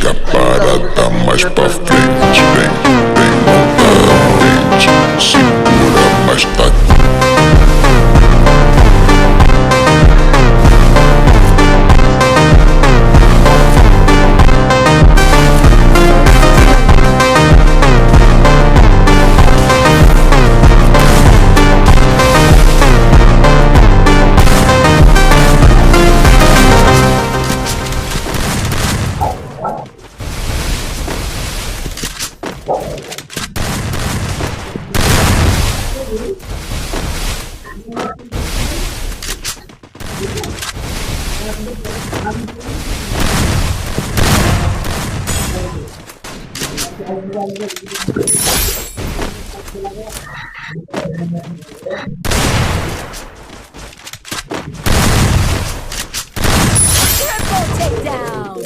que a parada mais pra frente. Vem novamente, segura, mas tá. Triple takedown!